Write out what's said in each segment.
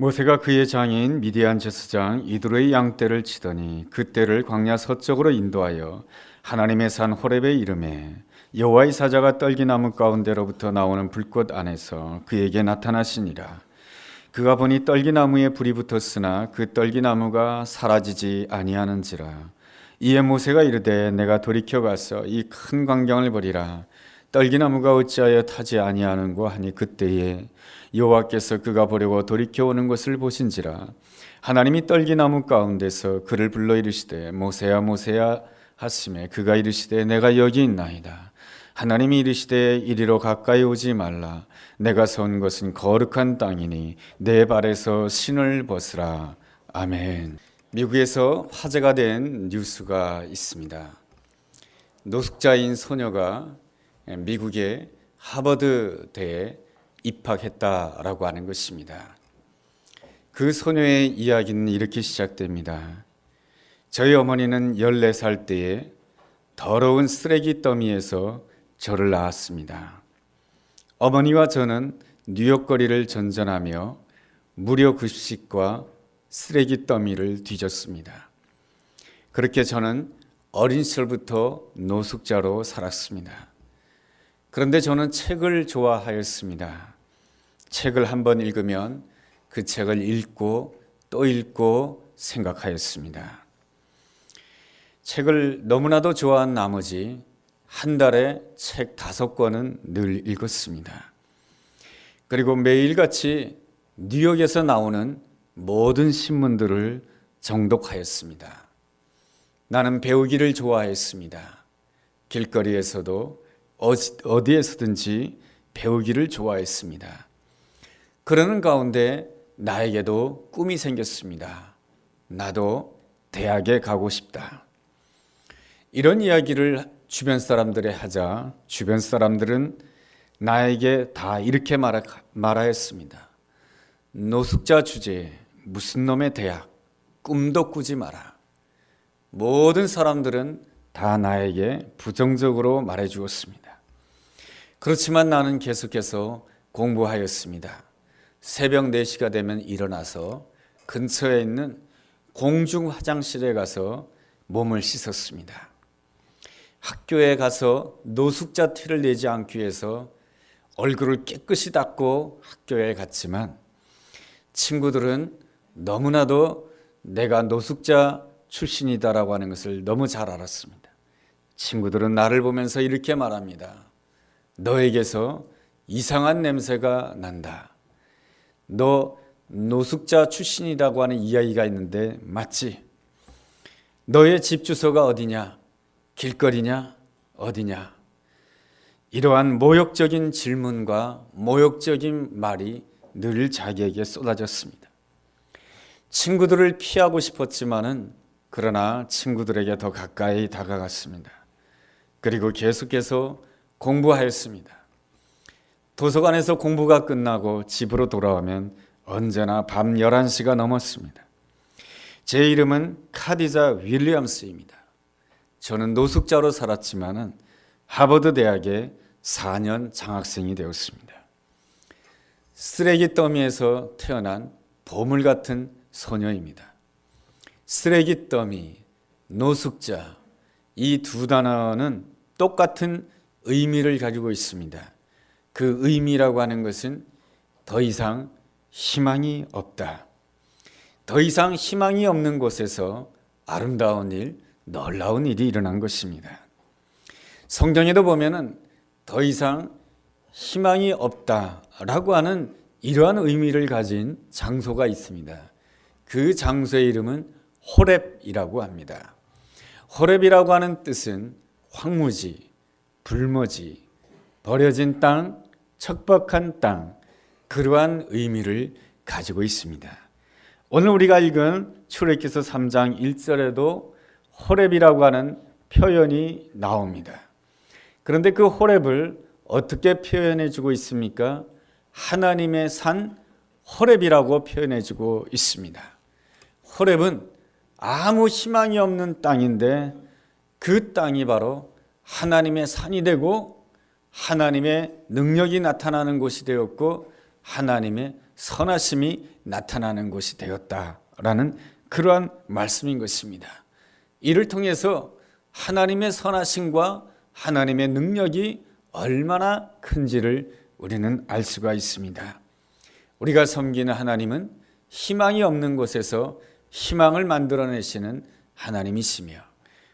모세가 그의 장인 미디안 제사장 이드로의 양떼를 치더니 그 떼를 광야 서쪽으로 인도하여 하나님의 산 호렙에 이르매 여호와의 사자가 떨기나무 가운데로부터 나오는 불꽃 안에서 그에게 나타나시니라. 그가 보니 떨기나무에 불이 붙었으나 그 떨기나무가 사라지지 아니하는지라. 이에 모세가 이르되 내가 돌이켜 가서 이 큰 광경을 보리라. 떨기나무가 어찌하여 타지 아니하는고 하니 그때에 여호와께서 그가 보려고 돌이켜 오는 것을 보신지라. 하나님이 떨기나무 가운데서 그를 불러 이르시되 모세야 모세야 하시매 그가 이르시되 내가 여기 있나이다. 하나님이 이르시되 이리로 가까이 오지 말라. 내가 선 것은 거룩한 땅이니 내 발에서 신을 벗으라. 아멘. 미국에서 화제가 된 뉴스가 있습니다. 노숙자인 소녀가 미국의 하버드대에 입학했다라고 하는 것입니다. 그 소녀의 이야기는 이렇게 시작됩니다. 저희 어머니는 14살 때에 더러운 쓰레기 더미에서 저를 낳았습니다. 어머니와 저는 뉴욕 거리를 전전하며 무료 급식과 쓰레기 더미를 뒤졌습니다. 그렇게 저는 어린 시절부터 노숙자로 살았습니다. 그런데 저는 책을 좋아하였습니다. 책을 한번 읽으면 그 책을 읽고 또 읽고 생각하였습니다. 책을 너무나도 좋아한 나머지 한 달에 책 5권은 늘 읽었습니다. 그리고 매일같이 뉴욕에서 나오는 모든 신문들을 정독하였습니다. 나는 배우기를 좋아했습니다. 길거리에서도 어디에서든지 배우기를 좋아했습니다. 그러는 가운데 나에게도 꿈이 생겼습니다. 나도 대학에 가고 싶다. 이런 이야기를 주변 사람들에 하자 주변 사람들은 나에게 다 이렇게 말하였습니다. 노숙자 주제에 무슨 놈의 대학, 꿈도 꾸지 마라. 모든 사람들은 다 나에게 부정적으로 말해 주었습니다. 그렇지만 나는 계속해서 공부하였습니다. 새벽 4시가 되면 일어나서 근처에 있는 공중 화장실에 가서 몸을 씻었습니다. 학교에 가서 노숙자 티를 내지 않기 위해서 얼굴을 깨끗이 닦고 학교에 갔지만 친구들은 너무나도 내가 노숙자 출신이다라고 하는 것을 너무 잘 알았습니다. 친구들은 나를 보면서 이렇게 말합니다. 너에게서 이상한 냄새가 난다. 너 노숙자 출신이라고 하는 이야기가 있는데 맞지? 너의 집 주소가 어디냐? 길거리냐? 어디냐? 이러한 모욕적인 질문과 모욕적인 말이 늘 자기에게 쏟아졌습니다. 친구들을 피하고 싶었지만은 그러나 친구들에게 더 가까이 다가갔습니다. 그리고 계속해서 공부하였습니다. 도서관에서 공부가 끝나고 집으로 돌아오면 언제나 밤 11시가 넘었습니다. 제 이름은 카디자 윌리엄스입니다. 저는 노숙자로 살았지만은 하버드 대학에 4년 장학생이 되었습니다. 쓰레기 더미에서 태어난 보물 같은 소녀입니다. 쓰레기 더미, 노숙자, 이 두 단어는 똑같은 의미를 가지고 있습니다. 그 의미라고 하는 것은 더 이상 희망이 없다. 더 이상 희망이 없는 곳에서 아름다운 일, 놀라운 일이 일어난 것입니다. 성경에도 보면은 더 이상 희망이 없다라고 하는 이러한 의미를 가진 장소가 있습니다. 그 장소의 이름은 호렙이라고 합니다. 호렙이라고 하는 뜻은 황무지, 불모지, 버려진 땅, 척박한 땅, 그러한 의미를 가지고 있습니다. 오늘 우리가 읽은 출애굽기서 3장 1절에도 호렙이라고 하는 표현이 나옵니다. 그런데 그 호렙을 어떻게 표현해 주고 있습니까? 하나님의 산 호렙이라고 표현해 주고 있습니다. 호렙은 아무 희망이 없는 땅인데 그 땅이 바로 하나님의 산이 되고 하나님의 능력이 나타나는 곳이 되었고 하나님의 선하심이 나타나는 곳이 되었다라는 그러한 말씀인 것입니다. 이를 통해서 하나님의 선하심과 하나님의 능력이 얼마나 큰지를 우리는 알 수가 있습니다. 우리가 섬기는 하나님은 희망이 없는 곳에서 희망을 만들어내시는 하나님이시며,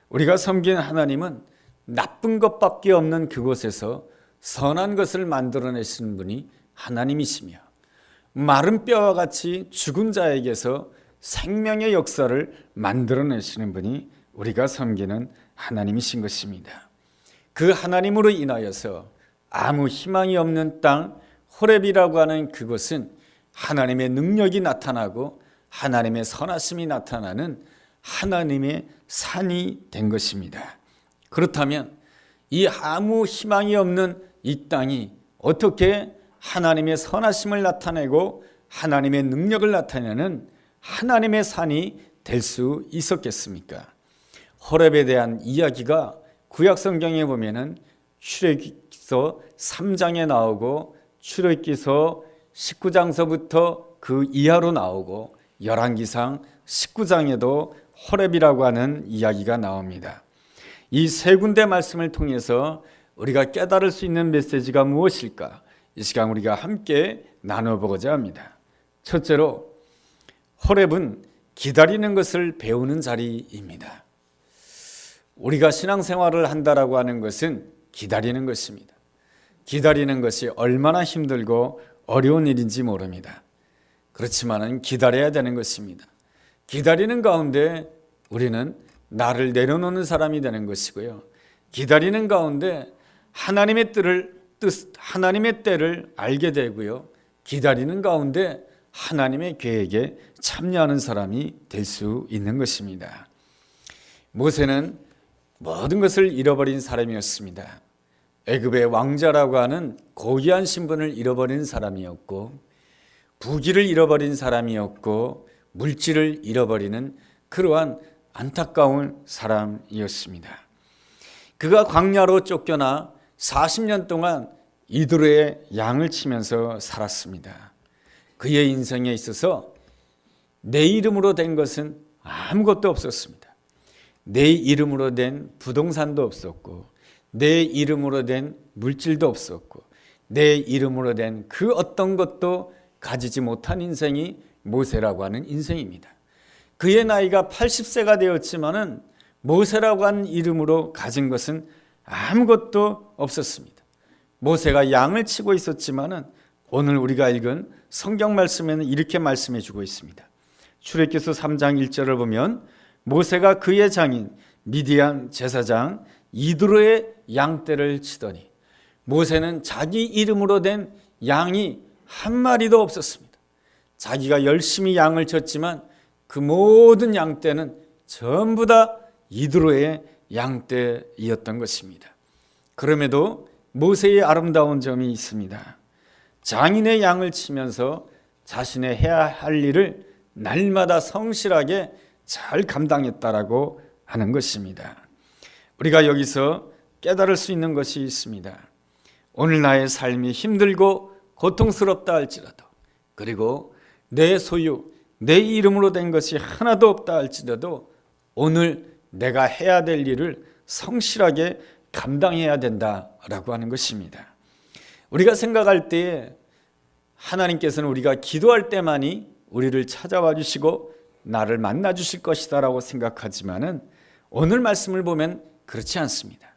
우리가 섬기는 하나님은 나쁜 것밖에 없는 그곳에서 선한 것을 만들어내시는 분이 하나님이시며, 마른 뼈와 같이 죽은 자에게서 생명의 역사를 만들어내시는 분이 우리가 섬기는 하나님이신 것입니다. 그 하나님으로 인하여서 아무 희망이 없는 땅 호렙이라고 하는 그곳은 하나님의 능력이 나타나고 하나님의 선하심이 나타나는 하나님의 산이 된 것입니다. 그렇다면 이 아무 희망이 없는 이 땅이 어떻게 하나님의 선하심을 나타내고 하나님의 능력을 나타내는 하나님의 산이 될 수 있었겠습니까? 호렙에 대한 이야기가 구약성경에 보면은 출애굽기서 3장에 나오고 출애굽기서 19장서부터 그 이하로 나오고 열왕기상 19장에도 호렙이라고 하는 이야기가 나옵니다. 이 세 군데 말씀을 통해서 우리가 깨달을 수 있는 메시지가 무엇일까? 이 시간 우리가 함께 나눠보고자 합니다. 첫째로, 호렙은 기다리는 것을 배우는 자리입니다. 우리가 신앙생활을 한다라고 하는 것은 기다리는 것입니다. 기다리는 것이 얼마나 힘들고 어려운 일인지 모릅니다. 그렇지만은 기다려야 되는 것입니다. 기다리는 가운데 우리는 나를 내려놓는 사람이 되는 것이고요. 기다리는 가운데 하나님의 때를 알게 되고요. 기다리는 가운데 하나님의 계획에 참여하는 사람이 될 수 있는 것입니다. 모세는 모든 것을 잃어버린 사람이었습니다. 애굽의 왕자라고 하는 고귀한 신분을 잃어버린 사람이었고, 부귀를 잃어버린 사람이었고, 물질을 잃어버리는 그러한 안타까운 사람이었습니다. 그가 광야로 쫓겨나 40년 동안 이드로의 양을 치면서 살았습니다. 그의 인생에 있어서 내 이름으로 된 것은 아무것도 없었습니다. 내 이름으로 된 부동산도 없었고, 내 이름으로 된 물질도 없었고, 내 이름으로 된 그 어떤 것도 가지지 못한 인생이 모세라고 하는 인생입니다. 그의 나이가 80세가 되었지만은 모세라고 하는 이름으로 가진 것은 아무것도 없었습니다. 모세가 양을 치고 있었지만은 오늘 우리가 읽은 성경 말씀에는 이렇게 말씀해 주고 있습니다. 출애굽기서 3장 1절을 보면 모세가 그의 장인 미디안 제사장 이드로의 양떼를 치더니, 모세는 자기 이름으로 된 양이 한 마리도 없었습니다. 자기가 열심히 양을 쳤지만 그 모든 양떼는 전부 다 이드로의 양떼이었던 것입니다. 그럼에도 모세의 아름다운 점이 있습니다. 장인의 양을 치면서 자신의 해야 할 일을 날마다 성실하게 잘 감당했다라고 하는 것입니다. 우리가 여기서 깨달을 수 있는 것이 있습니다. 오늘 나의 삶이 힘들고 고통스럽다 할지라도, 그리고 내 소유, 내 이름으로 된 것이 하나도 없다 할지라도 오늘 내가 해야 될 일을 성실하게 감당해야 된다라고 하는 것입니다. 우리가 생각할 때에 하나님께서는 우리가 기도할 때만이 우리를 찾아와 주시고 나를 만나 주실 것이다라고 생각하지만은 오늘 말씀을 보면 그렇지 않습니다.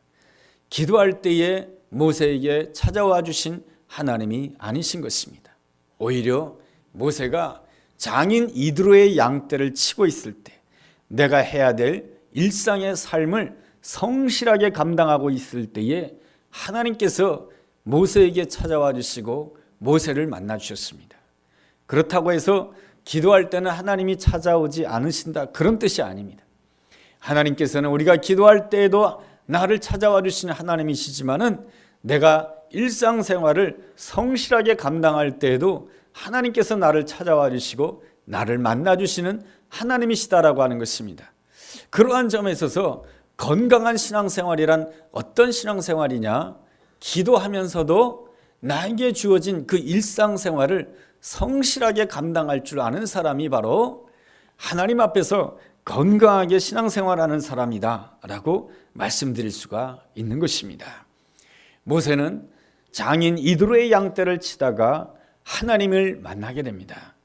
기도할 때에 모세에게 찾아와 주신 하나님이 아니신 것입니다. 오히려 모세가 장인 이드로의 양떼를 치고 있을 때 내가 해야 될 일상의 삶을 성실하게 감당하고 있을 때에 하나님께서 모세에게 찾아와 주시고 모세를 만나 주셨습니다. 그렇다고 해서 기도할 때는 하나님이 찾아오지 않으신다, 그런 뜻이 아닙니다. 하나님께서는 우리가 기도할 때에도 나를 찾아와 주시는 하나님이시지만은 내가 일상생활을 성실하게 감당할 때에도 하나님께서 나를 찾아와 주시고 나를 만나 주시는 하나님이시다라고 하는 것입니다. 그러한 점에 있어서 건강한 신앙생활이란 어떤 신앙생활이냐? 기도하면서도 나에게 주어진 그 일상생활을 성실하게 감당할 줄 아는 사람이 바로 하나님 앞에서 건강하게 신앙생활하는 사람이다 라고 말씀드릴 수가 있는 것입니다. 모세는 장인 이드로의 양떼를 치다가 하나님을 만나게 됩니다.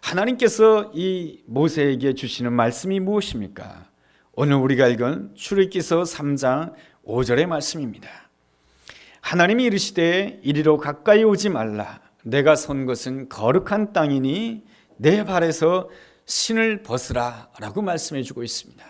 하나님께서 이 모세에게 주시는 말씀이 무엇입니까? 오늘 우리가 읽은 출애굽기서 3장 5절의 말씀입니다. 하나님이 이르시되 이리로 가까이 오지 말라. 내가 선 것은 거룩한 땅이니 내 발에서 신을 벗으라 라고 말씀해 주고 있습니다.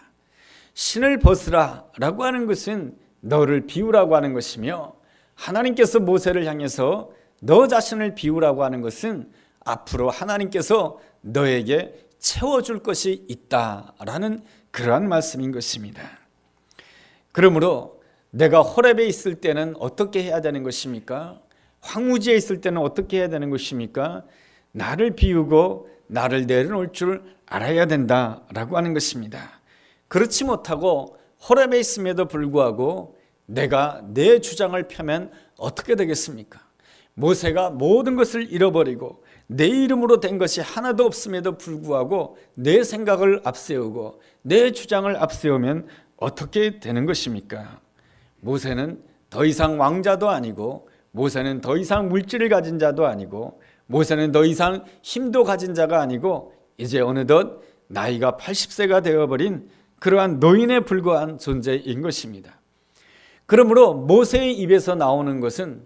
신을 벗으라 라고 하는 것은 너를 비우라고 하는 것이며, 하나님께서 모세를 향해서 너 자신을 비우라고 하는 것은 앞으로 하나님께서 너에게 채워줄 것이 있다라는 그러한 말씀인 것입니다. 그러므로 내가 호렙에 있을 때는 어떻게 해야 되는 것입니까? 황무지에 있을 때는 어떻게 해야 되는 것입니까? 나를 비우고 나를 내려놓을 줄 알아야 된다라고 하는 것입니다. 그렇지 못하고 호렙에 있음에도 불구하고 내가 내 주장을 펴면 어떻게 되겠습니까? 모세가 모든 것을 잃어버리고 내 이름으로 된 것이 하나도 없음에도 불구하고 내 생각을 앞세우고 내 주장을 앞세우면 어떻게 되는 것입니까? 모세는 더 이상 왕자도 아니고, 모세는 더 이상 물질을 가진 자도 아니고, 모세는 더 이상 힘도 가진 자가 아니고, 이제 어느덧 나이가 80세가 되어버린 그러한 노인에 불과한 존재인 것입니다. 그러므로 모세의 입에서 나오는 것은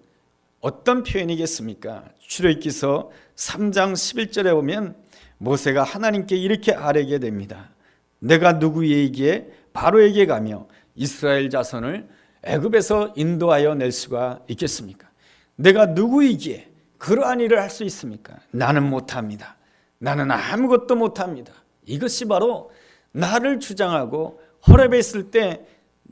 어떤 표현이겠습니까? 출애굽기서 3장 11절에 보면 모세가 하나님께 이렇게 아뢰게 됩니다. 내가 누구에게 바로에게 가며 이스라엘 자손을 애굽에서 인도하여 낼 수가 있겠습니까? 내가 누구이기에 그러한 일을 할 수 있습니까? 나는 못합니다. 나는 아무것도 못합니다. 이것이 바로 나를 주장하고 호렙에 있을 때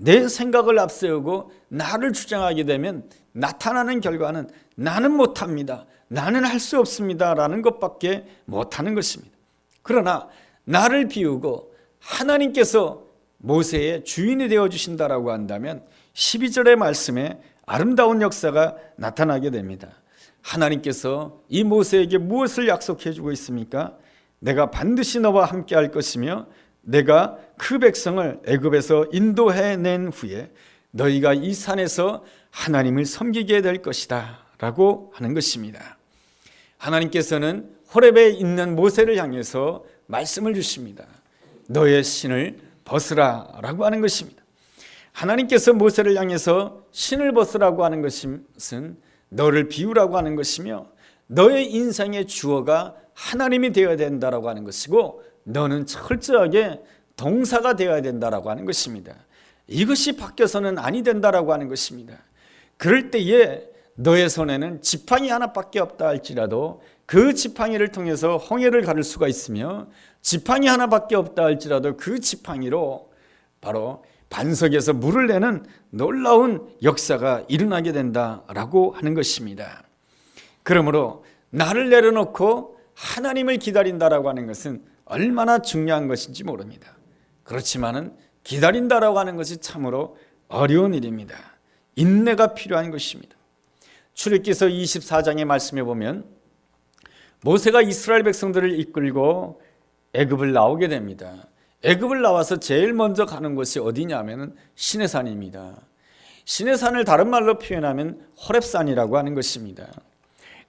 내 생각을 앞세우고 나를 주장하게 되면 나타나는 결과는 나는 못합니다. 나는 할 수 없습니다 라는 것밖에 못하는 것입니다. 그러나 나를 비우고 하나님께서 모세의 주인이 되어주신다라고 한다면 12절의 말씀에 아름다운 역사가 나타나게 됩니다. 하나님께서 이 모세에게 무엇을 약속해 주고 있습니까? 내가 반드시 너와 함께 할 것이며 내가 그 백성을 애굽에서 인도해낸 후에 너희가 이 산에서 하나님을 섬기게 될 것이다 라고 하는 것입니다. 하나님께서는 호렙에 있는 모세를 향해서 말씀을 주십니다. 너의 신을 벗으라 라고 하는 것입니다. 하나님께서 모세를 향해서 신을 벗으라고 하는 것은 너를 비우라고 하는 것이며, 너의 인생의 주어가 하나님이 되어야 된다라고 하는 것이고, 너는 철저하게 동사가 되어야 된다라고 하는 것입니다. 이것이 바뀌어서는 아니 된다라고 하는 것입니다. 그럴 때에 너의 손에는 지팡이 하나밖에 없다 할지라도 그 지팡이를 통해서 홍해를 가를 수가 있으며, 지팡이 하나밖에 없다 할지라도 그 지팡이로 바로 반석에서 물을 내는 놀라운 역사가 일어나게 된다라고 하는 것입니다. 그러므로 나를 내려놓고 하나님을 기다린다라고 하는 것은 얼마나 중요한 것인지 모릅니다. 그렇지만은 기다린다라고 하는 것이 참으로 어려운 일입니다. 인내가 필요한 것입니다. 출애굽기서 24장의 말씀에 보면 모세가 이스라엘 백성들을 이끌고 애굽을 나오게 됩니다. 애굽을 나와서 제일 먼저 가는 곳이 어디냐면 시내산입니다. 시내산을 다른 말로 표현하면 호렙산이라고 하는 것입니다.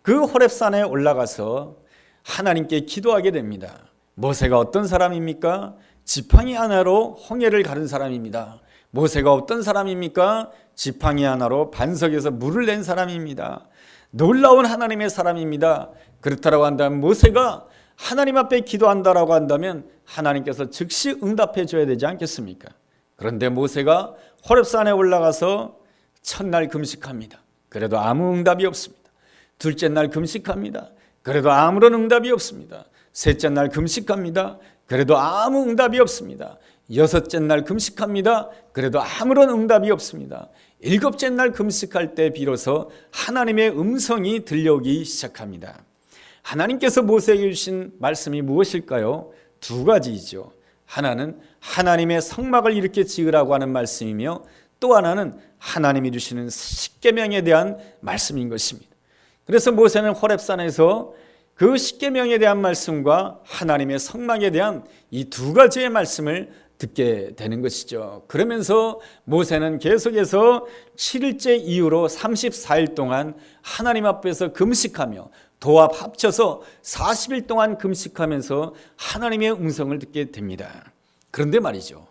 그 호렙산에 올라가서 하나님께 기도하게 됩니다. 모세가 어떤 사람입니까? 지팡이 하나로 홍해를 가른 사람입니다. 모세가 어떤 사람입니까? 지팡이 하나로 반석에서 물을 낸 사람입니다. 놀라운 하나님의 사람입니다. 그렇다고 한다면 모세가 하나님 앞에 기도한다라고 한다면 하나님께서 즉시 응답해 줘야 되지 않겠습니까? 그런데 모세가 호렙산에 올라가서 첫날 금식합니다. 그래도 아무 응답이 없습니다. 둘째 날 금식합니다. 그래도 아무런 응답이 없습니다. 셋째 날 금식합니다. 그래도 아무 응답이 없습니다. 여섯째 날 금식합니다. 그래도 아무런 응답이 없습니다. 일곱째 날 금식할 때 비로소 하나님의 음성이 들려오기 시작합니다. 하나님께서 모세에게 주신 말씀이 무엇일까요? 두 가지이죠. 하나는 하나님의 성막을 이렇게 지으라고 하는 말씀이며, 또 하나는 하나님이 주시는 십계명에 대한 말씀인 것입니다. 그래서 모세는 호렙산에서 그 십계명에 대한 말씀과 하나님의 성막에 대한 이 두 가지의 말씀을 듣게 되는 것이죠. 그러면서 모세는 계속해서 7일째 이후로 34일 동안 하나님 앞에서 금식하며 도합 합쳐서 40일 동안 금식하면서 하나님의 음성을 듣게 됩니다. 그런데 말이죠,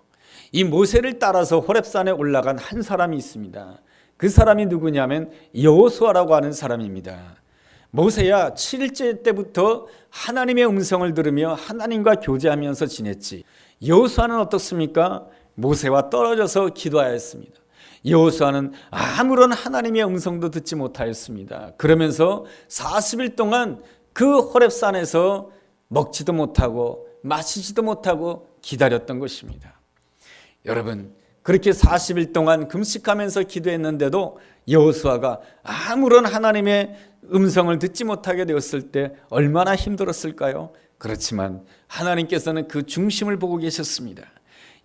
이 모세를 따라서 호렙산에 올라간 한 사람이 있습니다. 그 사람이 누구냐면 여호수아라고 하는 사람입니다. 모세야 7일째 때부터 하나님의 음성을 들으며 하나님과 교제하면서 지냈지. 여호수아는 어떻습니까? 모세와 떨어져서 기도하였습니다. 여호수아는 아무런 하나님의 음성도 듣지 못하였습니다. 그러면서 40일 동안 그 호렙산에서 먹지도 못하고 마시지도 못하고 기다렸던 것입니다. 여러분, 그렇게 40일 동안 금식하면서 기도했는데도 여호수아가 아무런 하나님의 음성을 듣지 못하게 되었을 때 얼마나 힘들었을까요? 그렇지만 하나님께서는 그 중심을 보고 계셨습니다.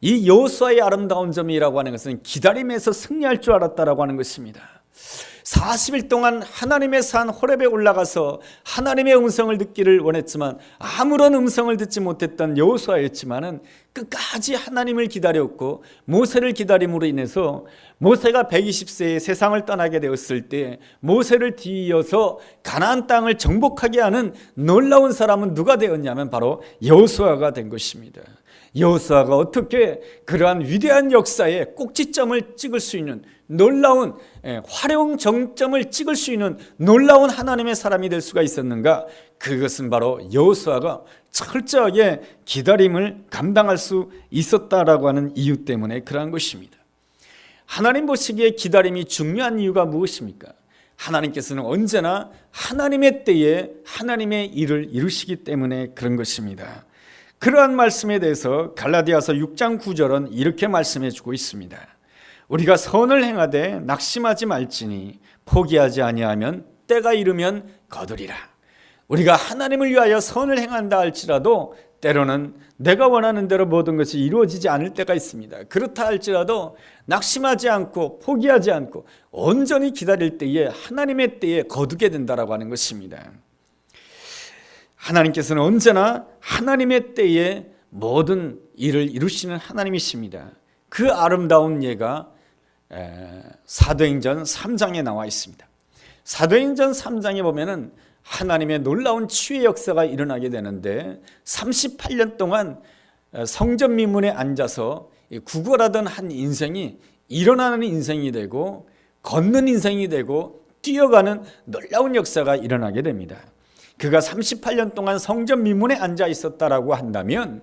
이 여호수아의 아름다운 점이라고 하는 것은 기다림에서 승리할 줄 알았다라고 하는 것입니다. 40일 동안 하나님의 산 호렙에 올라가서 하나님의 음성을 듣기를 원했지만 아무런 음성을 듣지 못했던 여호수아였지만은 끝까지 하나님을 기다렸고 모세를 기다림으로 인해서 모세가 120세에 세상을 떠나게 되었을 때 모세를 뒤이어서 가나안 땅을 정복하게 하는 놀라운 사람은 누가 되었냐면 바로 여호수아가 된 것입니다. 여호수아가 어떻게 그러한 위대한 역사에 꼭지점을 찍을 수 있는 놀라운 화려한 정점을 찍을 수 있는 놀라운 하나님의 사람이 될 수가 있었는가? 그것은 바로 여호수아가 철저하게 기다림을 감당할 수 있었다라고 하는 이유 때문에 그러한 것입니다. 하나님 보시기에 기다림이 중요한 이유가 무엇입니까? 하나님께서는 언제나 하나님의 때에 하나님의 일을 이루시기 때문에 그런 것입니다. 그러한 말씀에 대해서 갈라디아서 6장 9절은 이렇게 말씀해 주고 있습니다. 우리가 선을 행하되 낙심하지 말지니 포기하지 아니하면 때가 이르면 거두리라. 우리가 하나님을 위하여 선을 행한다 할지라도 때로는 내가 원하는 대로 모든 것이 이루어지지 않을 때가 있습니다. 그렇다 할지라도 낙심하지 않고 포기하지 않고 온전히 기다릴 때에 하나님의 때에 거두게 된다라고 하는 것입니다. 하나님께서는 언제나 하나님의 때에 모든 일을 이루시는 하나님이십니다. 그 아름다운 예가 사도행전 3장에 나와 있습니다. 사도행전 3장에 보면은 하나님의 놀라운 치유의 역사가 일어나게 되는데 38년 동안 성전 미문에 앉아서 구걸하던 한 인생이 일어나는 인생이 되고 걷는 인생이 되고 뛰어가는 놀라운 역사가 일어나게 됩니다. 그가 38년 동안 성전 미문에 앉아 있었다라고 한다면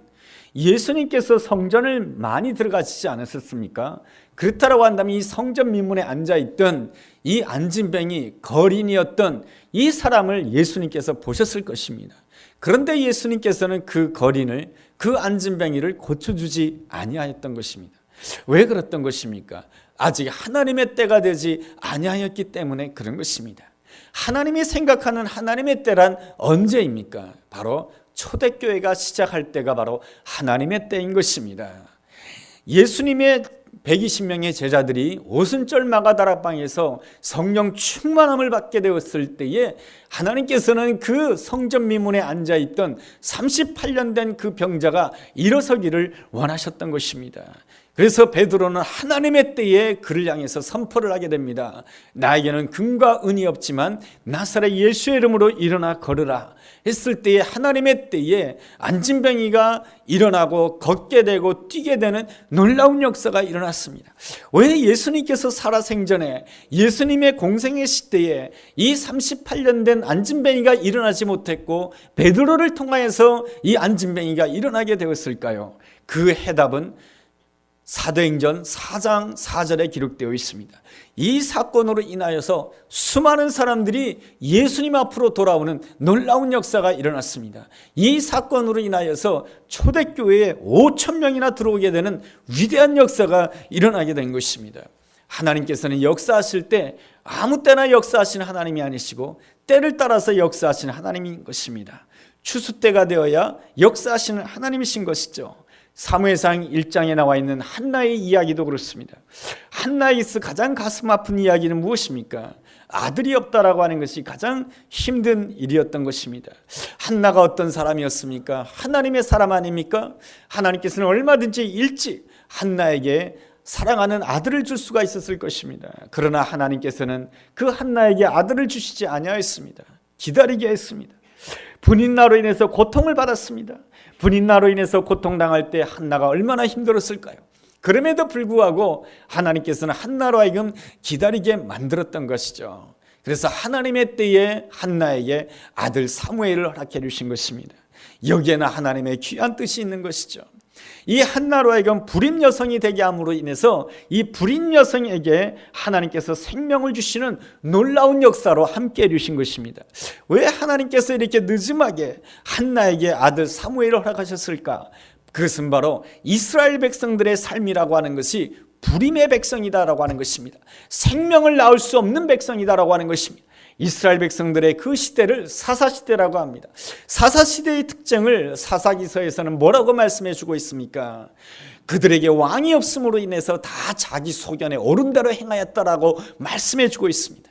예수님께서 성전을 많이 들어가시지 않았습니까? 그렇다라고 한다면 이 성전 미문에 앉아있던 이 안진뱅이 거린이었던 이 사람을 예수님께서 보셨을 것입니다. 그런데 예수님께서는 그 거린을, 그 안진뱅이를 고쳐주지 아니하였던 것입니다. 왜 그랬던 것입니까? 아직 하나님의 때가 되지 아니하였기 때문에 그런 것입니다. 하나님이 생각하는 하나님의 때란 언제입니까? 바로 초대교회가 시작할 때가 바로 하나님의 때인 것입니다. 예수님의 120명의 제자들이 오순절 마가다락방에서 성령 충만함을 받게 되었을 때에 하나님께서는 그 성전 미문에 앉아있던 38년 된 그 병자가 일어서기를 원하셨던 것입니다. 그래서 베드로는 하나님의 때에 그를 향해서 선포를 하게 됩니다. 나에게는 금과 은이 없지만 나사렛 예수의 이름으로 일어나 걸으라 했을 때에 하나님의 때에 안진뱅이가 일어나고 걷게 되고 뛰게 되는 놀라운 역사가 일어났습니다. 왜 예수님께서 살아생전에 예수님의 공생의 시대에 이 38년 된 안진뱅이가 일어나지 못했고 베드로를 통하여서 이 안진뱅이가 일어나게 되었을까요? 그 해답은 사도행전 4장 4절에 기록되어 있습니다. 이 사건으로 인하여서 수많은 사람들이 예수님 앞으로 돌아오는 놀라운 역사가 일어났습니다. 이 사건으로 인하여서 초대교회에 5천 명이나 들어오게 되는 위대한 역사가 일어나게 된 것입니다. 하나님께서는 역사하실 때 아무 때나 역사하시는 하나님이 아니시고 때를 따라서 하시는 하나님인 것입니다. 추수 때가 되어야 역사하시는 하나님이신 것이죠. 사무엘상 1장에 나와 있는 한나의 이야기도 그렇습니다. 한나이스 가장 가슴 아픈 이야기는 무엇입니까? 아들이 없다라고 하는 것이 가장 힘든 일이었던 것입니다. 한나가 어떤 사람이었습니까? 하나님의 사람 아닙니까? 하나님께서는 얼마든지 일찍 한나에게 사랑하는 아들을 줄 수가 있었을 것입니다. 그러나 하나님께서는 그 한나에게 아들을 주시지 아니하였습니다. 기다리게 했습니다. 분인나로 인해서 고통을 받았습니다. 분인나로 인해서 고통당할 때 한나가 얼마나 힘들었을까요? 그럼에도 불구하고 하나님께서는 한나로 하여금 기다리게 만들었던 것이죠. 그래서 하나님의 때에 한나에게 아들 사무엘을 허락해 주신 것입니다. 여기에는 하나님의 귀한 뜻이 있는 것이죠. 이 한나로 하여금 불임 여성이 되게 함으로 인해서 이 불임 여성에게 하나님께서 생명을 주시는 놀라운 역사로 함께 해주신 것입니다. 왜 하나님께서 이렇게 늦음하게 한나에게 아들 사무엘을 허락하셨을까? 그것은 바로 이스라엘 백성들의 삶이라고 하는 것이 불임의 백성이다라고 하는 것입니다. 생명을 낳을 수 없는 백성이다라고 하는 것입니다. 이스라엘 백성들의 그 시대를 사사시대라고 합니다. 사사시대의 특징을 사사기서에서는 뭐라고 말씀해 주고 있습니까? 그들에게 왕이 없음으로 인해서 다 자기 소견에 옳은 대로 행하였다라고 말씀해 주고 있습니다.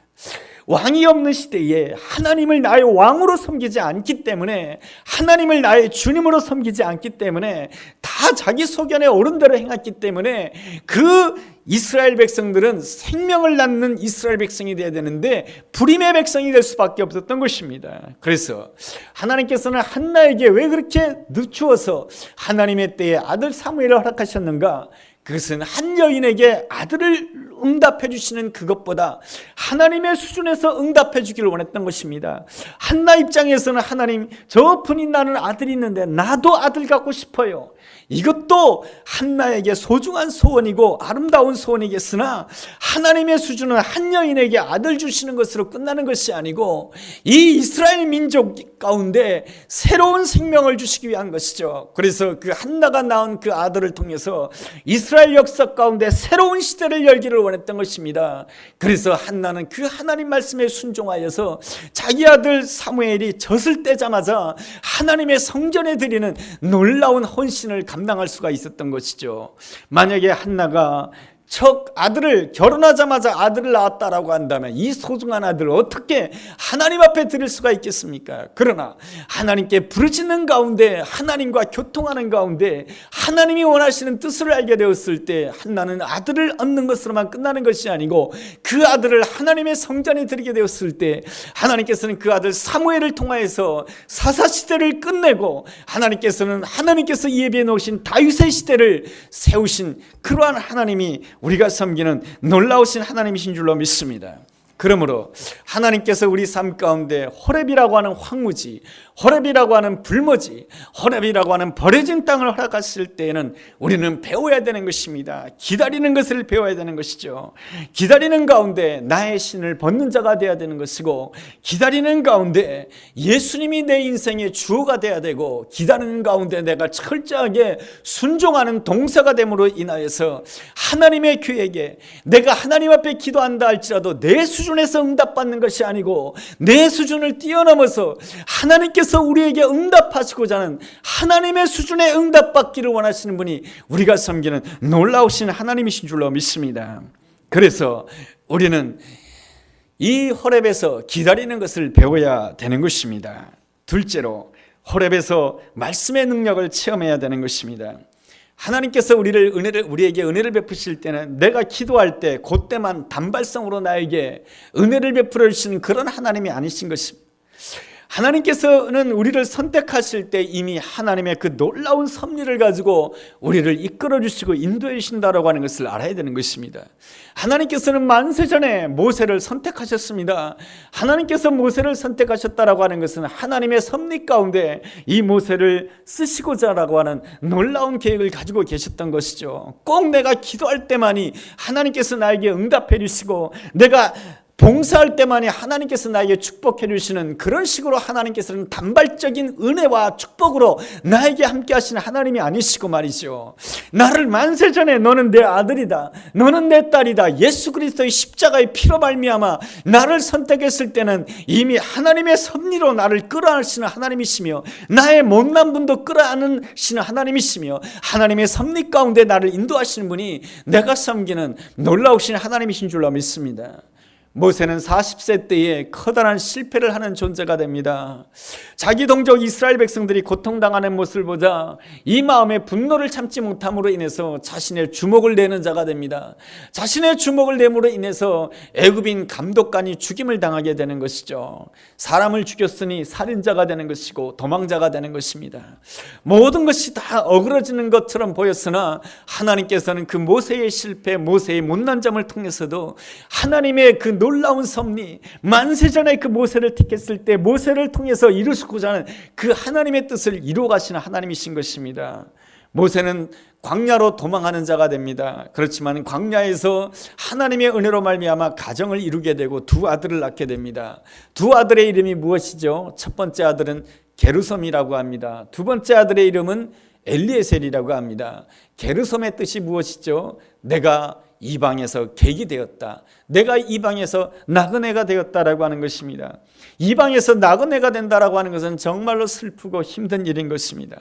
왕이 없는 시대에 하나님을 나의 왕으로 섬기지 않기 때문에, 하나님을 나의 주님으로 섬기지 않기 때문에, 다 자기 소견에 옳은 대로 행했기 때문에 그 이스라엘 백성들은 생명을 낳는 이스라엘 백성이 되어야 되는데 불임의 백성이 될 수밖에 없었던 것입니다. 그래서 하나님께서는 한나에게 왜 그렇게 늦추어서 하나님의 때에 아들 사무엘을 허락하셨는가? 그것은 한 여인에게 아들을 응답해 주시는 그것보다 하나님의 수준에서 응답해 주기를 원했던 것입니다. 한나 입장에서는 하나님, 저 분이 나는 아들이 있는데 나도 아들 갖고 싶어요. 이것도 한나에게 소중한 소원이고 아름다운 소원이겠으나 하나님의 수준은 한 여인에게 아들 주시는 것으로 끝나는 것이 아니고 이 이스라엘 민족 가운데 새로운 생명을 주시기 위한 것이죠. 그래서 그 한나가 낳은 그 아들을 통해서 이스라엘 역사 가운데 새로운 시대를 열기를 원했던 것입니다. 그래서 한나는 그 하나님 말씀에 순종하여서 자기 아들 사무엘이 젖을 떼자마자 하나님의 성전에 드리는 놀라운 헌신을 감당할 수가 있었던 것이죠. 만약에 한나가 첫 아들을 결혼하자마자 아들을 낳았다라고 한다면 이 소중한 아들을 어떻게 하나님 앞에 드릴 수가 있겠습니까? 그러나 하나님께 부르짖는 가운데, 하나님과 교통하는 가운데 하나님이 원하시는 뜻을 알게 되었을 때 한나는 아들을 얻는 것으로만 끝나는 것이 아니고 그 아들을 하나님의 성전에 드리게 되었을 때 하나님께서는 그 아들 사무엘을 통하여서 사사시대를 끝내고 하나님께서 예비해 놓으신 다윗의 시대를 세우신 그러한 하나님이 우리가 섬기는 놀라우신 하나님이신 줄로 믿습니다. 그러므로 하나님께서 우리 삶 가운데 호렙이라고 하는 황무지, 호렙이라고 하는 불모지, 호렙이라고 하는 버려진 땅을 허락하실 때에는 우리는 배워야 되는 것입니다. 기다리는 것을 배워야 되는 것이죠. 기다리는 가운데 나의 신을 벗는 자가 되어야 되는 것이고, 기다리는 가운데 예수님이 내 인생의 주어가 되어야 되고, 기다리는 가운데 내가 철저하게 순종하는 동사가 됨으로 인하여서 하나님의 계획에 내가 하나님 앞에 기도한다 할지라도 내 수준에서 응답받는 것이 아니고 내 수준을 뛰어넘어서 하나님께서 우리에게 응답하시고자 하는 하나님의 수준에 응답받기를 원하시는 분이 우리가 섬기는 놀라우신 하나님이신 줄로 믿습니다. 그래서 우리는 이 호렙에서 기다리는 것을 배워야 되는 것입니다. 둘째로 호렙에서 말씀의 능력을 체험해야 되는 것입니다. 하나님께서 우리에게 은혜를 베푸실 때는 내가 기도할 때 그때만 단발성으로 나에게 은혜를 베풀어 주시는 그런 하나님이 아니신 것입니다. 하나님께서는 우리를 선택하실 때 이미 하나님의 그 놀라운 섭리를 가지고 우리를 이끌어 주시고 인도해 주신다라고 하는 것을 알아야 되는 것입니다. 하나님께서는 만세전에 모세를 선택하셨습니다. 하나님께서 모세를 선택하셨다라고 하는 것은 하나님의 섭리 가운데 이 모세를 쓰시고자라고 하는 놀라운 계획을 가지고 계셨던 것이죠. 꼭 내가 기도할 때만이 하나님께서 나에게 응답해 주시고 내가 봉사할 때만이 하나님께서 나에게 축복해 주시는 그런 식으로 하나님께서는 단발적인 은혜와 축복으로 나에게 함께 하시는 하나님이 아니시고 말이죠. 나를 만세전에 너는 내 아들이다, 너는 내 딸이다, 예수 그리스도의 십자가의 피로 말미암아 나를 선택했을 때는 이미 하나님의 섭리로 나를 끌어안으시는 하나님이시며 나의 못난 분도 끌어안으시는 하나님이시며 하나님의 섭리 가운데 나를 인도하시는 분이 내가 섬기는 놀라우신 하나님이신 줄로 믿습니다. 모세는 40세 때에 커다란 실패를 하는 존재가 됩니다. 자기 동족 이스라엘 백성들이 고통당하는 모습을 보자 이 마음에 분노를 참지 못함으로 인해서 자신의 주먹을 내는 자가 됩니다. 자신의 주먹을 내므로 인해서 애굽인 감독관이 죽임을 당하게 되는 것이죠. 사람을 죽였으니 살인자가 되는 것이고 도망자가 되는 것입니다. 모든 것이 다 어그러지는 것처럼 보였으나 하나님께서는 그 모세의 실패, 모세의 못난 점을 통해서도 하나님의 그 놀라운 섭리, 만세전에 그 모세를 택했을 때 모세를 통해서 이루시고자 하는 그 하나님의 뜻을 이루어 가시는 하나님이신 것입니다. 모세는 광야로 도망하는 자가 됩니다. 그렇지만 광야에서 하나님의 은혜로 말미암아 가정을 이루게 되고 두 아들을 낳게 됩니다. 두 아들의 이름이 무엇이죠? 첫 번째 아들은 게르솜이라고 합니다. 두 번째 아들의 이름은 엘리에셀이라고 합니다. 게르솜의 뜻이 무엇이죠? 내가 이방에서 객이 되었다. 내가 이방에서 나그네가 되었다라고 하는 것입니다. 이방에서 나그네가 된다라고 하는 것은 정말로 슬프고 힘든 일인 것입니다.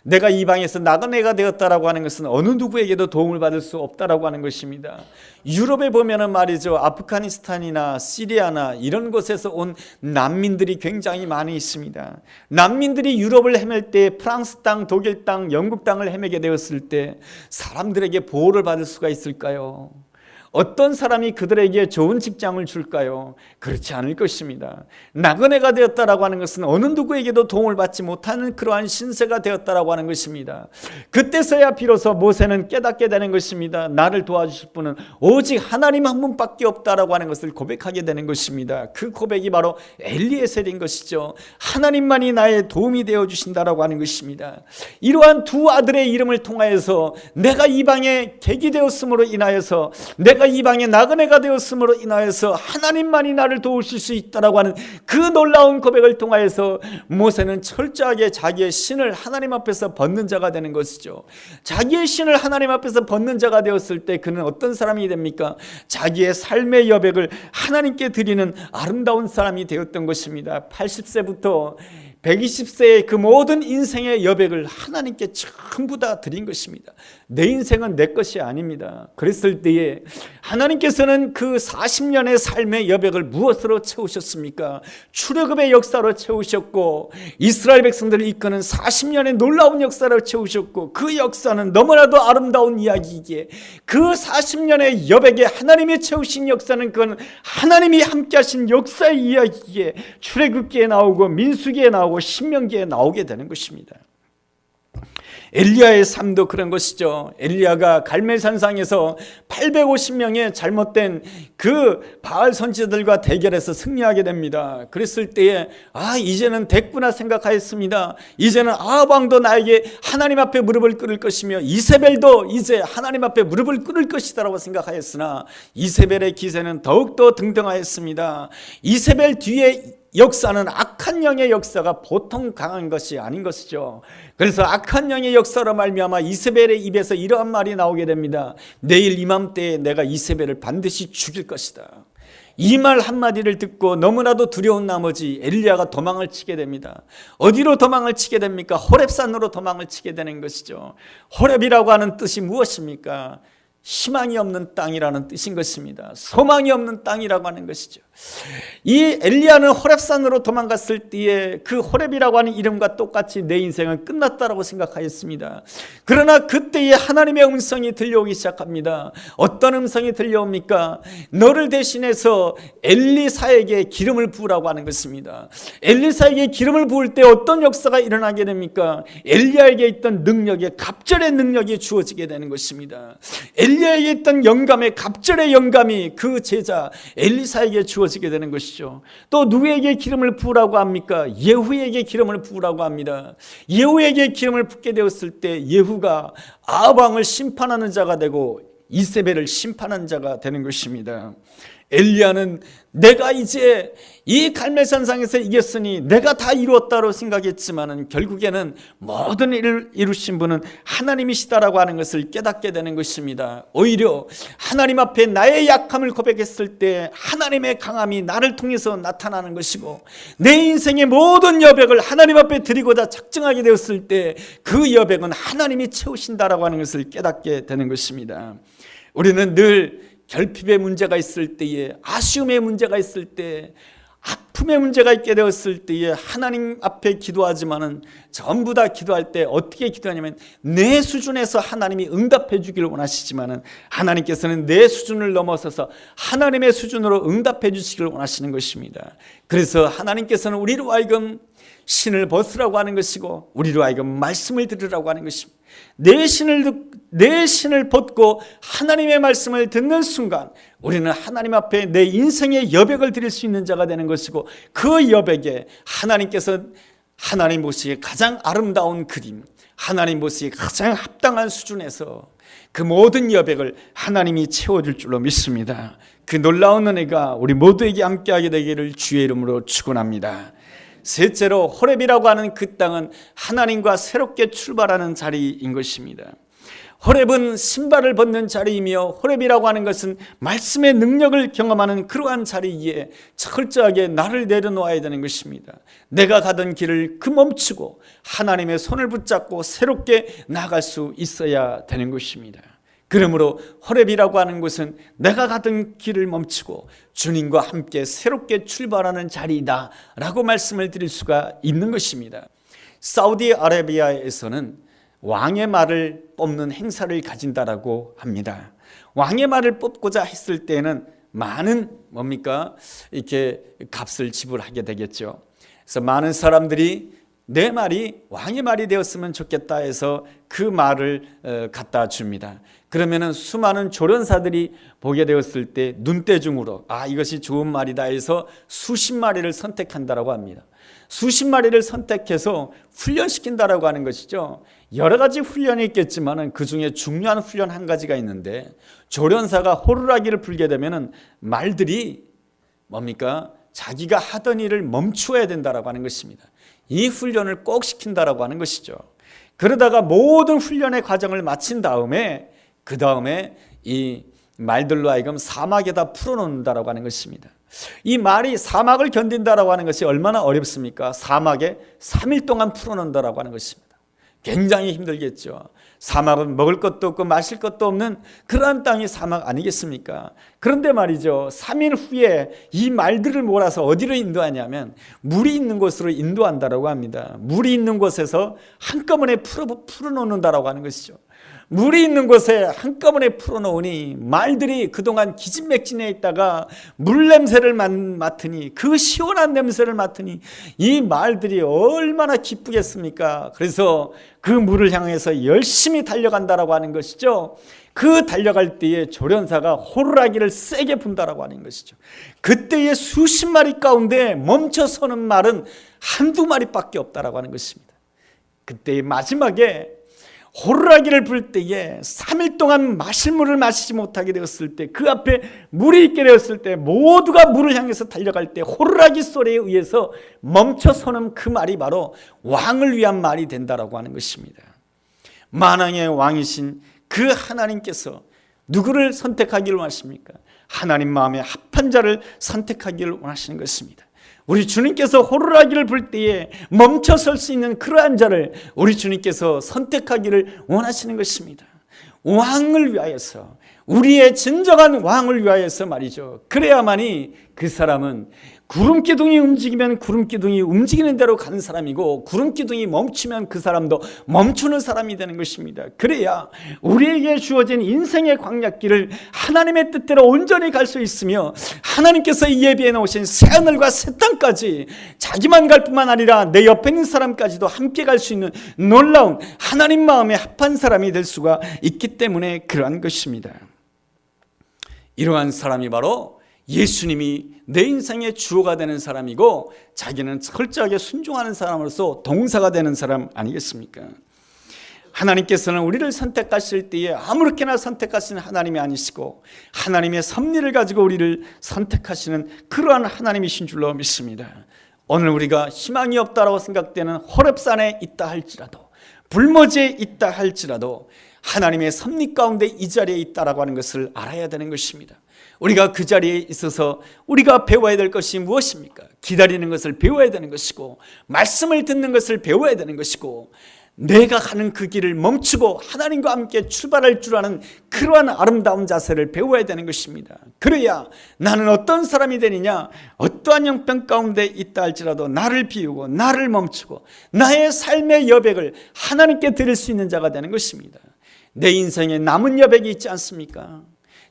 내가 이방에서 나그네가 되었다라고 하는 것은 어느 누구에게도 도움을 받을 수 없다라고 하는 것입니다. 유럽에 보면은 말이죠, 아프가니스탄이나 시리아나 이런 곳에서 온 난민들이 굉장히 많이 있습니다. 난민들이 유럽을 헤맬 때 프랑스 땅, 독일 땅, 영국 땅을 헤매게 되었을 때 사람들에게 보호를 받을 수가 있을까요? 어떤 사람이 그들에게 좋은 직장을 줄까요? 그렇지 않을 것입니다. 나그네가 되었다라고 하는 것은 어느 누구에게도 도움을 받지 못하는 그러한 신세가 되었다라고 하는 것입니다. 그때서야 비로소 모세는 깨닫게 되는 것입니다. 나를 도와주실 분은 오직 하나님 한 분밖에 없다라고 하는 것을 고백하게 되는 것입니다. 그 고백이 바로 엘리에셀인 것이죠. 하나님만이 나의 도움이 되어 주신다라고 하는 것입니다. 이러한 두 아들의 이름을 통하여서 내가 이방에 객이 되었음으로 인하여서 내가 이방의 나그네가 되었음으로 인하여서 하나님만이 나를 도우실 수 있다라고 하는 그 놀라운 고백을 통하여서 모세는 철저하게 자기의 신을 하나님 앞에서 벗는 자가 되는 것이죠. 자기의 신을 하나님 앞에서 벗는 자가 되었을 때 그는 어떤 사람이 됩니까? 자기의 삶의 여백을 하나님께 드리는 아름다운 사람이 되었던 것입니다. 80세부터 120세의 그 모든 인생의 여백을 하나님께 전부 다 드린 것입니다. 내 인생은 내 것이 아닙니다. 그랬을 때에 하나님께서는 그 40년의 삶의 여백을 무엇으로 채우셨습니까? 출애굽의 역사로 채우셨고 이스라엘 백성들을 이끄는 40년의 놀라운 역사로 채우셨고 그 역사는 너무나도 아름다운 이야기이기에 그 40년의 여백에 하나님이 채우신 역사는 그건 하나님이 함께 하신 역사의 이야기이기에 출애굽기에 나오고 민수기에 나오고 신명기에 나오게 되는 것입니다. 엘리야의 삶도 그런 것이죠. 엘리야가 갈멜산상에서 850명의 잘못된 그 바알 선지자들과 대결해서 승리하게 됩니다. 그랬을 때에 이제는 됐구나 생각하였습니다. 이제는 아합 왕도 나에게 하나님 앞에 무릎을 꿇을 것이며 이세벨도 이제 하나님 앞에 무릎을 꿇을 것이다라고 생각하였으나 이세벨의 기세는 더욱더 등등하였습니다. 이세벨 뒤에 역사는 악한 영의 역사가 보통 강한 것이 아닌 것이죠. 그래서 악한 영의 역사로 말미암아 이세벨의 입에서 이러한 말이 나오게 됩니다. 내일 이맘때에 내가 이세벨을 반드시 죽일 것이다. 이 말 한마디를 듣고 너무나도 두려운 나머지 엘리야가 도망을 치게 됩니다. 어디로 도망을 치게 됩니까? 호렙산으로 도망을 치게 되는 것이죠. 호렙이라고 하는 뜻이 무엇입니까? 희망이 없는 땅이라는 뜻인 것입니다. 소망이 없는 땅이라고 하는 것이죠. 이 엘리야는 호렙산으로 도망갔을 때에 그 호렙이라고 하는 이름과 똑같이 내 인생은 끝났다라고 생각하였습니다. 그러나 그때에 하나님의 음성이 들려오기 시작합니다. 어떤 음성이 들려옵니까? 너를 대신해서 엘리사에게 기름을 부으라고 하는 것입니다. 엘리사에게 기름을 부을 때 어떤 역사가 일어나게 됩니까? 엘리야에게 있던 능력에 갑절의 능력이 주어지게 되는 것입니다. 엘리야에게 있던 영감에 갑절의 영감이 그 제자 엘리사에게 주어지게 되는 것이죠. 또 누구에게 기름을 부으라고 합니까? 예후에게 기름을 부으라고 합니다. 예후에게 기름을 붓게 되었을 때 예후가 아합 왕을 심판하는 자가 되고 이세벨을 심판하는 자가 되는 것입니다. 엘리야는 내가 이제 이 갈멜산상에서 이겼으니 내가 다 이루었다고 생각했지만은 결국에는 모든 일을 이루신 분은 하나님이시다라고 하는 것을 깨닫게 되는 것입니다. 오히려 하나님 앞에 나의 약함을 고백했을 때 하나님의 강함이 나를 통해서 나타나는 것이고 내 인생의 모든 여백을 하나님 앞에 드리고자 작정하게 되었을 때 그 여백은 하나님이 채우신다라고 하는 것을 깨닫게 되는 것입니다. 우리는 늘 결핍의 문제가 있을 때에, 아쉬움의 문제가 있을 때, 아픔의 문제가 있게 되었을 때에 하나님 앞에 기도하지만은 전부 다 기도할 때 어떻게 기도하냐면 내 수준에서 하나님이 응답해 주기를 원하시지만은 하나님께서는 내 수준을 넘어서서 하나님의 수준으로 응답해 주시기를 원하시는 것입니다. 그래서 하나님께서는 우리로 하여금 신을 벗으라고 하는 것이고 우리로 하여금 말씀을 들으라고 하는 것입니다. 내 신을 벗고 하나님의 말씀을 듣는 순간 우리는 하나님 앞에 내 인생의 여백을 드릴 수 있는 자가 되는 것이고 그 여백에 하나님께서 하나님 보시기에 가장 아름다운 그림, 하나님 보시기에 가장 합당한 수준에서 그 모든 여백을 하나님이 채워줄 줄로 믿습니다. 그 놀라운 은혜가 우리 모두에게 함께하게 되기를 주의 이름으로 축원합니다. 셋째로 호렙이라고 하는 그 땅은 하나님과 새롭게 출발하는 자리인 것입니다. 호렙은 신발을 벗는 자리이며 호렙이라고 하는 것은 말씀의 능력을 경험하는 그러한 자리에 철저하게 나를 내려놓아야 되는 것입니다. 내가 가던 길을 멈추고 하나님의 손을 붙잡고 새롭게 나아갈 수 있어야 되는 것입니다. 그러므로 호렙이라고 하는 곳은 내가 가던 길을 멈추고 주님과 함께 새롭게 출발하는 자리이다 라고 말씀을 드릴 수가 있는 것입니다. 사우디아라비아에서는 왕의 말을 뽑는 행사를 가진다라고 합니다. 왕의 말을 뽑고자 했을 때는 많은 이렇게 값을 지불하게 되겠죠. 그래서 많은 사람들이 내 말이 왕의 말이 되었으면 좋겠다 해서 그 말을 갖다 줍니다. 그러면은 수많은 조련사들이 보게 되었을 때 눈대중으로 이것이 좋은 말이다 해서 수십 마리를 선택한다라고 합니다. 수십 마리를 선택해서 훈련시킨다라고 하는 것이죠. 여러 가지 훈련이 있겠지만은 그 중에 중요한 훈련 한 가지가 있는데 조련사가 호루라기를 불게 되면은 말들이 자기가 하던 일을 멈추어야 된다라고 하는 것입니다. 이 훈련을 꼭 시킨다라고 하는 것이죠. 그러다가 모든 훈련의 과정을 마친 다음에 그 다음에 이 말들로 하여금 사막에다 풀어놓는다라고 하는 것입니다. 이 말이 사막을 견딘다라고 하는 것이 얼마나 어렵습니까? 사막에 3일 동안 풀어놓는다라고 하는 것입니다. 굉장히 힘들겠죠. 사막은 먹을 것도 없고 마실 것도 없는 그러한 땅이 사막 아니겠습니까? 그런데 말이죠, 3일 후에 이 말들을 몰아서 어디로 인도하냐면 물이 있는 곳으로 인도한다라고 합니다. 물이 있는 곳에서 한꺼번에 풀어놓는다라고 하는 것이죠. 물이 있는 곳에 한꺼번에 풀어놓으니 말들이 그동안 기진맥진해 있다가 물 냄새를 맡으니 그 시원한 냄새를 맡으니 이 말들이 얼마나 기쁘겠습니까? 그래서 그 물을 향해서 열심히 달려간다라고 하는 것이죠. 그 달려갈 때에 조련사가 호루라기를 세게 분다라고 하는 것이죠. 그때의 수십 마리 가운데 멈춰서는 말은 한두 마리밖에 없다라고 하는 것입니다. 그때의 마지막에 호루라기를 불 때에 3일 동안 마실 물을 마시지 못하게 되었을 때 그 앞에 물이 있게 되었을 때 모두가 물을 향해서 달려갈 때 호루라기 소리에 의해서 멈춰서는 그 말이 바로 왕을 위한 말이 된다라고 하는 것입니다. 만왕의 왕이신 그 하나님께서 누구를 선택하기를 원하십니까? 하나님 마음에 합한 자를 선택하기를 원하시는 것입니다. 우리 주님께서 호루라기를 불 때에 멈춰 설 수 있는 그러한 자를 우리 주님께서 선택하기를 원하시는 것입니다. 왕을 위하여서, 우리의 진정한 왕을 위하여서 말이죠. 그래야만이 그 사람은 구름기둥이 움직이면 구름기둥이 움직이는 대로 가는 사람이고 구름기둥이 멈추면 그 사람도 멈추는 사람이 되는 것입니다. 그래야 우리에게 주어진 인생의 광야길을 하나님의 뜻대로 온전히 갈 수 있으며 하나님께서 예비해 놓으신 새하늘과 새 땅까지 자기만 갈 뿐만 아니라 내 옆에 있는 사람까지도 함께 갈 수 있는 놀라운 하나님 마음에 합한 사람이 될 수가 있기 때문에 그러한 것입니다. 이러한 사람이 바로 예수님이 내 인생의 주어가 되는 사람이고 자기는 철저하게 순종하는 사람으로서 동사가 되는 사람 아니겠습니까? 하나님께서는 우리를 선택하실 때에 아무렇게나 선택하시는 하나님이 아니시고 하나님의 섭리를 가지고 우리를 선택하시는 그러한 하나님이신 줄로 믿습니다. 오늘 우리가 희망이 없다라고 생각되는 호렙산에 있다 할지라도 불모지에 있다 할지라도 하나님의 섭리 가운데 이 자리에 있다라고 하는 것을 알아야 되는 것입니다. 우리가 그 자리에 있어서 우리가 배워야 될 것이 무엇입니까? 기다리는 것을 배워야 되는 것이고 말씀을 듣는 것을 배워야 되는 것이고 내가 가는 그 길을 멈추고 하나님과 함께 출발할 줄 아는 그러한 아름다운 자세를 배워야 되는 것입니다. 그래야 나는 어떤 사람이 되느냐, 어떠한 형편 가운데 있다 할지라도 나를 비우고 나를 멈추고 나의 삶의 여백을 하나님께 드릴 수 있는 자가 되는 것입니다. 내 인생에 남은 여백이 있지 않습니까?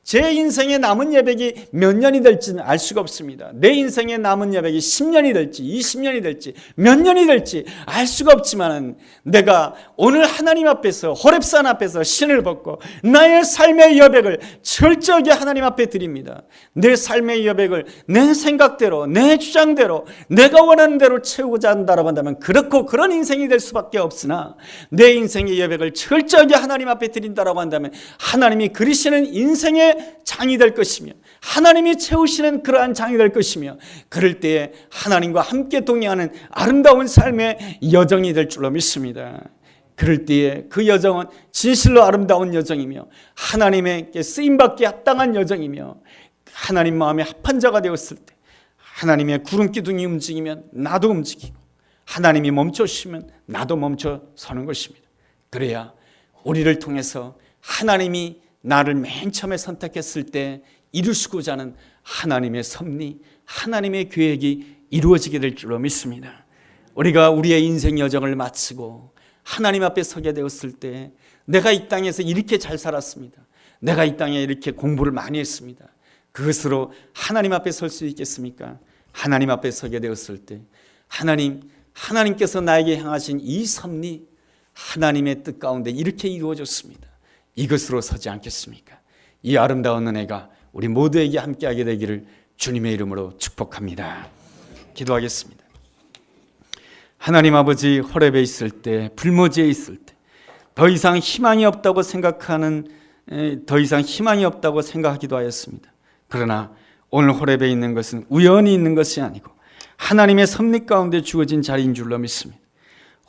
제 인생에 남은 여백이 몇 년이 될지는 알 수가 없습니다. 내 인생에 남은 여백이 10년이 될지 20년이 될지 몇 년이 될지 알 수가 없지만 내가 오늘 하나님 앞에서 호렙산 앞에서 신을 벗고 나의 삶의 여백을 철저하게 하나님 앞에 드립니다. 내 삶의 여백을 내 생각대로 내 주장대로 내가 원하는 대로 채우고자 한다라고 한다면 그렇고 그런 인생이 될 수밖에 없으나 내 인생의 여백을 철저하게 하나님 앞에 드린다라고 한다면 하나님이 그리시는 인생의 장이 될 것이며 하나님이 채우시는 그러한 장이 될 것이며 그럴 때에 하나님과 함께 동행하는 아름다운 삶의 여정이 될 줄로 믿습니다. 그럴 때에 그 여정은 진실로 아름다운 여정이며 하나님에게 쓰임받기에 합당한 여정이며 하나님 마음에 합한 자가 되었을 때 하나님의 구름 기둥이 움직이면 나도 움직이고 하나님이 멈춰주시면 나도 멈춰 서는 것입니다. 그래야 우리를 통해서 하나님이 나를 맨 처음에 선택했을 때 이루시고자 하는 하나님의 섭리, 하나님의 계획이 이루어지게 될 줄로 믿습니다. 우리가 우리의 인생 여정을 마치고 하나님 앞에 서게 되었을 때 내가 이 땅에서 이렇게 잘 살았습니다. 내가 이 땅에 이렇게 공부를 많이 했습니다. 그것으로 하나님 앞에 설 수 있겠습니까? 하나님 앞에 서게 되었을 때 하나님께서 나에게 향하신 이 섭리, 하나님의 뜻 가운데 이렇게 이루어졌습니다. 이것으로 서지 않겠습니까? 이 아름다운 은혜가 우리 모두에게 함께하게 되기를 주님의 이름으로 축복합니다. 기도하겠습니다. 하나님 아버지, 호렙에 있을 때, 불모지에 있을 때 더 이상 희망이 없다고 생각하기도 하였습니다. 그러나 오늘 호렙에 있는 것은 우연히 있는 것이 아니고 하나님의 섭리 가운데 주어진 자리인 줄로 믿습니다.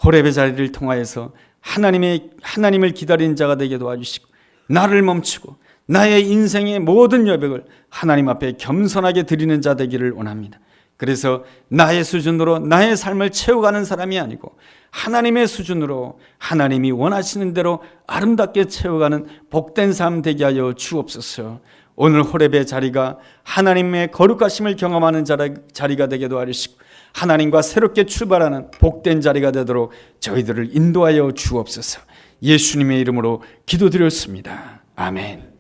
호렙의 자리를 통하여서 하나님을 기다리는 자가 되게 도와주시고 나를 멈추고 나의 인생의 모든 여백을 하나님 앞에 겸손하게 드리는 자 되기를 원합니다. 그래서 나의 수준으로 나의 삶을 채워가는 사람이 아니고 하나님의 수준으로 하나님이 원하시는 대로 아름답게 채워가는 복된 삶 되게 하여 주옵소서. 오늘 호렙의 자리가 하나님의 거룩하심을 경험하는 자리가 되게 도와주시고 하나님과 새롭게 출발하는 복된 자리가 되도록 저희들을 인도하여 주옵소서. 예수님의 이름으로 기도드렸습니다. 아멘.